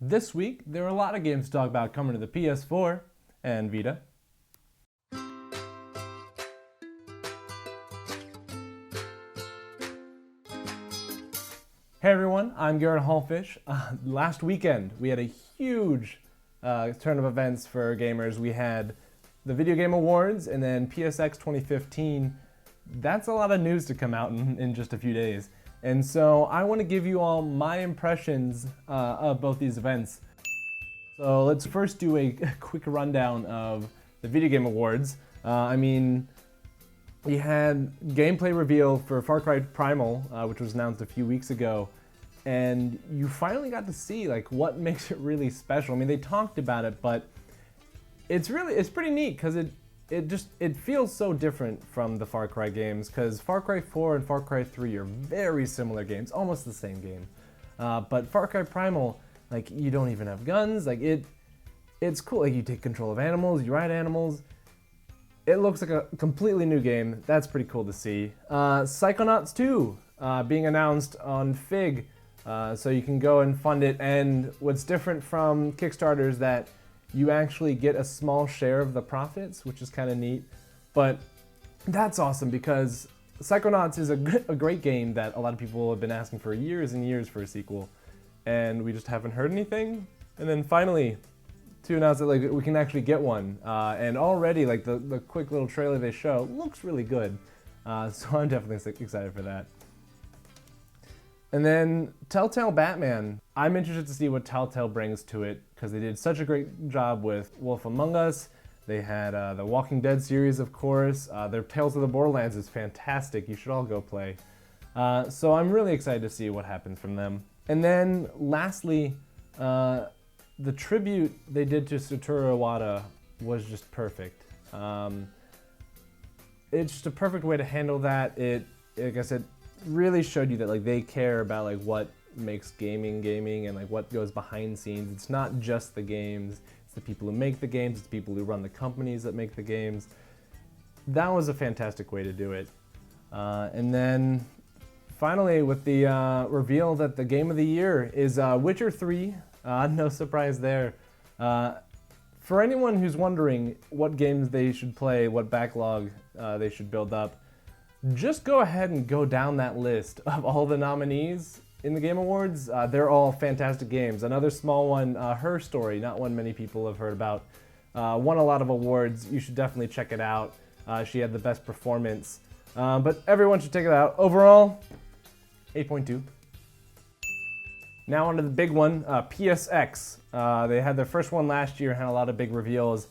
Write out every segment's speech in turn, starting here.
This week, there are a lot of games to talk about coming to the PS4 and Vita. Hey everyone, I'm Garrett Hallfish. Last weekend, we had a huge turn of events for gamers. We had the Video Game Awards and then PSX 2015. That's a lot of news to come out in just a few days. And so I want to give you all my impressions of both these events. So let's first do a quick rundown of the Video Game Awards. We had gameplay reveal for Far Cry Primal, which was announced a few weeks ago, and you finally got to see like what makes it really special. I mean, they talked about it, but it's pretty neat because it feels so different from the Far Cry games, because Far Cry 4 and Far Cry 3 are very similar games, almost the same game. But Far Cry Primal, like, you don't even have guns. Like, it's cool. Like, you take control of animals, you ride animals. It looks like a completely new game. That's pretty cool to see. Psychonauts 2 being announced on Fig, so you can go and fund it. And what's different from Kickstarter is that you actually get a small share of the profits, which is kind of neat. But that's awesome because Psychonauts is a great game that a lot of people have been asking for years and years for a sequel, and we just haven't heard anything. And then finally, to announce that like we can actually get one, and already like the quick little trailer they show looks really good, so I'm definitely excited for that. And then Telltale Batman. I'm interested to see what Telltale brings to it because they did such a great job with Wolf Among Us. They had the Walking Dead series, of course. Their Tales of the Borderlands is fantastic. You should all go play. So I'm really excited to see what happens from them. And then lastly, the tribute they did to Satoru Iwata was just perfect. It's just a perfect way to handle that. Like I said, really showed you that like they care about like what makes gaming and like what goes behind scenes. It's not just the games, it's the people who make the games, it's the people who run the companies that make the games. That was a fantastic way to do it. And then finally with the reveal that the game of the year is Witcher 3. No surprise there. For anyone who's wondering what games they should play, what backlog they should build up, just go ahead and go down that list of all the nominees in the Game Awards. They're all fantastic games. Another small one, Her Story, not one many people have heard about, won a lot of awards. You should definitely check it out. She had the best performance, but everyone should check it out. Overall, 8.2. Now on to the big one, PSX. They had their first one last year, had a lot of big reveals.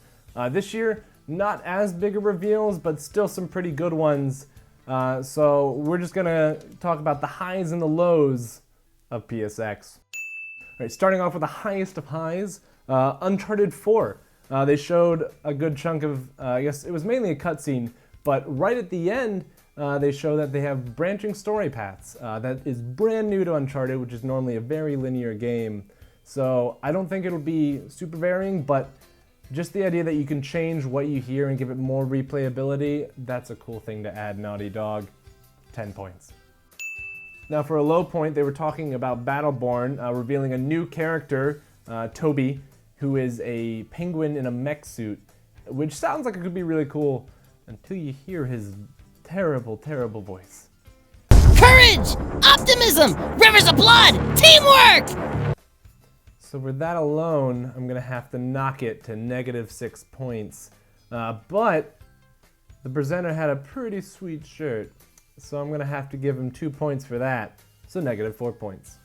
This year, not as big of reveals, but still some pretty good ones. So we're just gonna talk about the highs and the lows of PSX. All right, starting off with the highest of highs, Uncharted 4. They showed a good chunk of, I guess it was mainly a cutscene, but right at the end, they show that they have branching story paths. That is brand new to Uncharted, which is normally a very linear game. So I don't think it'll be super varying, but just the idea that you can change what you hear and give it more replayability, that's a cool thing to add, Naughty Dog. 10 points. Now for a low point, they were talking about Battleborn, revealing a new character, Toby, who is a penguin in a mech suit, which sounds like it could be really cool until you hear his terrible, terrible voice. Courage! Optimism! Rivers of blood! Teamwork! So for that alone, I'm gonna have to knock it to -6 points. But the presenter had a pretty sweet shirt, so I'm gonna have to give him 2 points for that. So -4 points.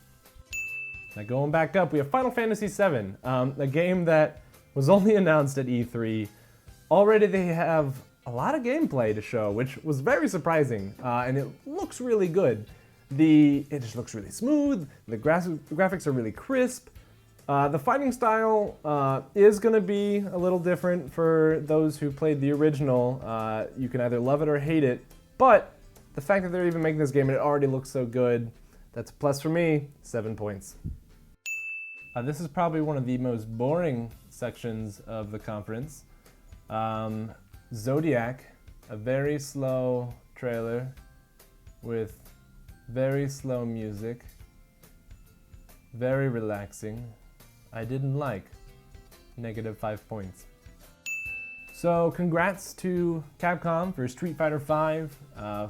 Now going back up, we have Final Fantasy VII, a game that was only announced at E3. Already they have a lot of gameplay to show, which was very surprising, and it looks really good. It just looks really smooth, the graphics are really crisp. The fighting style is going to be a little different for those who played the original. You can either love it or hate it, but the fact that they're even making this game and it already looks so good, that's a plus for me, 7 points. This is probably one of the most boring sections of the conference. Zodiac, a very slow trailer with very slow music, very relaxing. I didn't like. -5 points. So congrats to Capcom for Street Fighter V,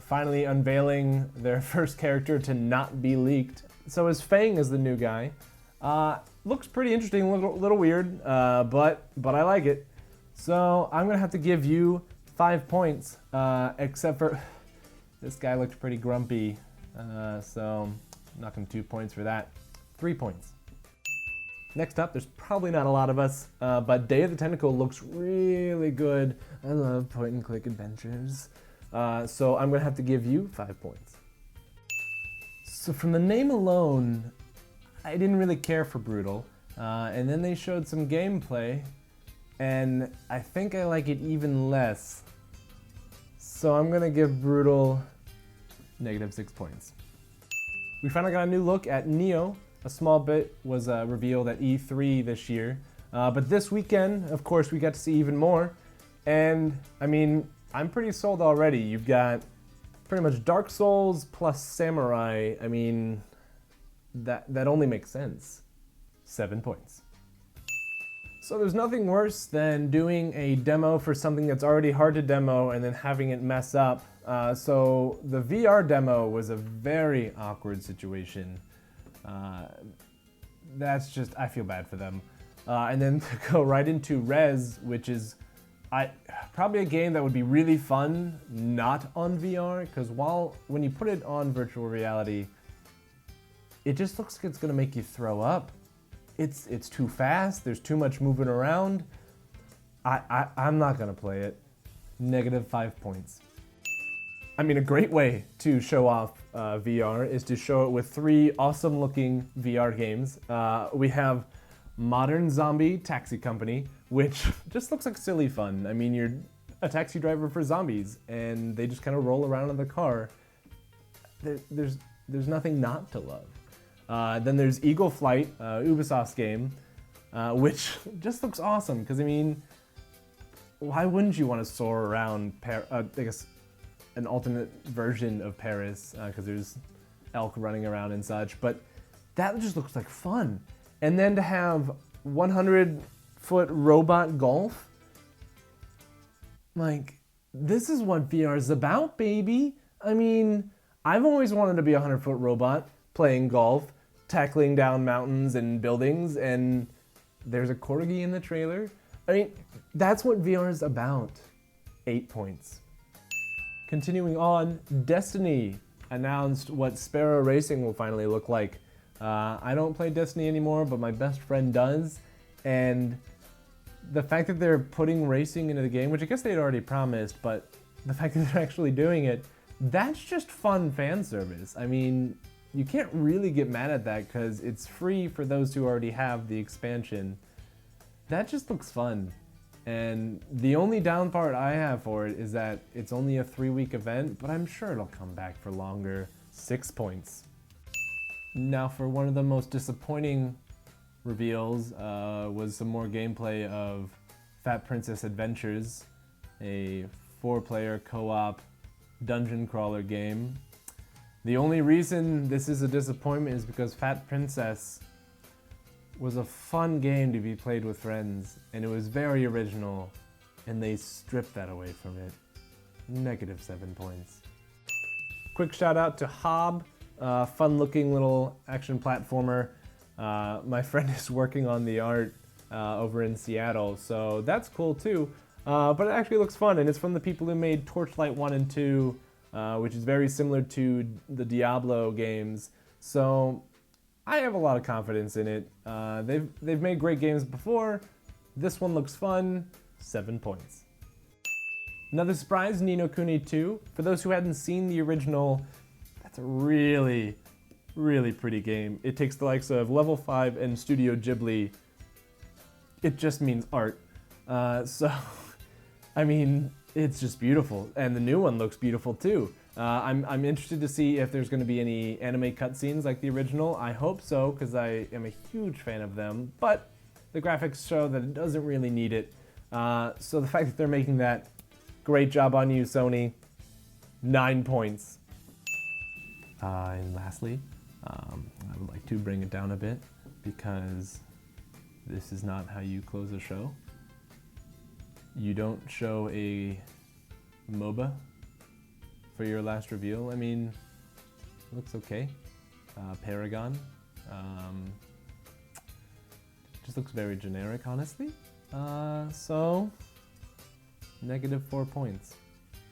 finally unveiling their first character to not be leaked. So as Fang is the new guy. Looks pretty interesting, a little weird, but I like it. So I'm gonna have to give you 5 points, except for this guy looked pretty grumpy, so I'm not gonna 2 points for that. 3 points. Next up, there's probably not a lot of us, but Day of the Tentacle looks really good. I love point-and-click adventures. So I'm gonna have to give you 5 points. So from the name alone, I didn't really care for Brutal. And then they showed some gameplay, and I think I like it even less. So I'm gonna give Brutal -6 points. We finally got a new look at Neo. A small bit was revealed at E3 this year, but this weekend, of course, we got to see even more. And I mean, I'm pretty sold already. You've got pretty much Dark Souls plus Samurai. I mean, that only makes sense. 7 points. So there's nothing worse than doing a demo for something that's already hard to demo and then having it mess up. So the VR demo was a very awkward situation. That's just, I feel bad for them. And then to go right into Rez, which is probably a game that would be really fun not on VR, because when you put it on virtual reality, it just looks like it's gonna make you throw up. It's too fast, there's too much moving around. I'm not gonna play it. -5 points. I mean, a great way to show off VR is to show it with 3 awesome looking VR games. We have Modern Zombie Taxi Company, which just looks like silly fun. I mean, you're a taxi driver for zombies and they just kind of roll around in the car. There's nothing not to love. Then there's Eagle Flight, Ubisoft's game, which just looks awesome because, I mean, why wouldn't you want to soar around I guess an alternate version of Paris, because there's elk running around and such, but that just looks like fun. And then to have 100-foot robot golf, like, this is what VR is about, baby. I mean, I've always wanted to be a 100-foot robot playing golf, tackling down mountains and buildings, and there's a corgi in the trailer. I mean, that's what VR is about. 8 points. Continuing on, Destiny announced what Sparrow Racing will finally look like. I don't play Destiny anymore, but my best friend does, and the fact that they're putting racing into the game, which I guess they'd already promised, but the fact that they're actually doing it, that's just fun fan service. I mean, you can't really get mad at that because it's free for those who already have the expansion. That just looks fun. And the only down part I have for it is that it's only a 3-week event, but I'm sure it'll come back for longer. 6 points. Now for one of the most disappointing reveals was some more gameplay of Fat Princess Adventures, a 4-player co-op dungeon crawler game. The only reason this is a disappointment is because Fat Princess was a fun game to be played with friends, and it was very original, and they stripped that away from it. -7 points. Quick shout out to Hob, fun looking little action platformer. My friend is working on the art over in Seattle, so that's cool too. But it actually looks fun, and it's from the people who made Torchlight 1 and 2, which is very similar to the Diablo games. So I have a lot of confidence in it. They've made great games before. This one looks fun. 7 points. Another surprise, Ni no Kuni 2. For those who hadn't seen the original, that's a really, really pretty game. It takes the likes of Level 5 and Studio Ghibli. It just means art. So, I mean, it's just beautiful. And the new one looks beautiful too. I'm interested to see if there's going to be any anime cutscenes like the original. I hope so, because I am a huge fan of them, but the graphics show that it doesn't really need it. So the fact that they're making that, great job on you, Sony. 9 points. And lastly, I would like to bring it down a bit, because This is not how you close a show. You don't show a MOBA for your last reveal. I mean, it looks okay. Paragon. Just looks very generic, honestly. So, -4 points.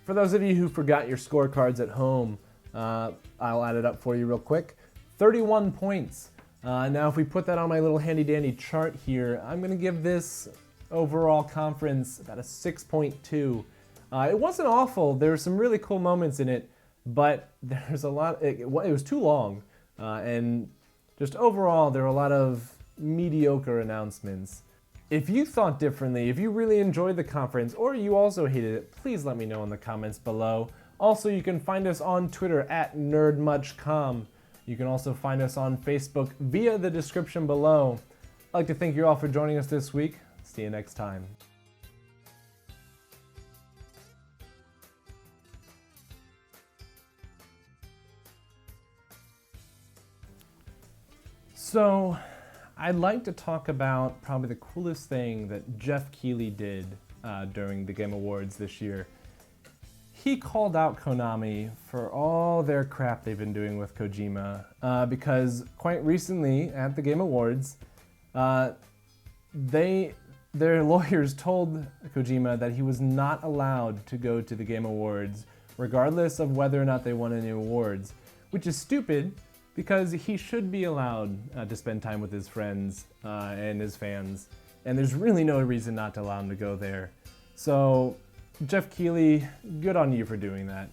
For those of you who forgot your scorecards at home, I'll add it up for you real quick. 31 points. Now if we put that on my little handy dandy chart here, I'm gonna give this overall conference about a 6.2. It wasn't awful. There were some really cool moments in it, but there's a lot, it was too long. And just overall, there were a lot of mediocre announcements. If you thought differently, if you really enjoyed the conference, or you also hated it, please let me know in the comments below. Also, you can find us on Twitter at NerdMuchCom. You can also find us on Facebook via the description below. I'd like to thank you all for joining us this week. See you next time. So, I'd like to talk about probably the coolest thing that Jeff Keighley did during the Game Awards this year. He called out Konami for all their crap they've been doing with Kojima because quite recently at the Game Awards, their lawyers told Kojima that he was not allowed to go to the Game Awards regardless of whether or not they won any awards, which is stupid because he should be allowed to spend time with his friends and his fans, and there's really no reason not to allow him to go there. So, Jeff Keighley, good on you for doing that.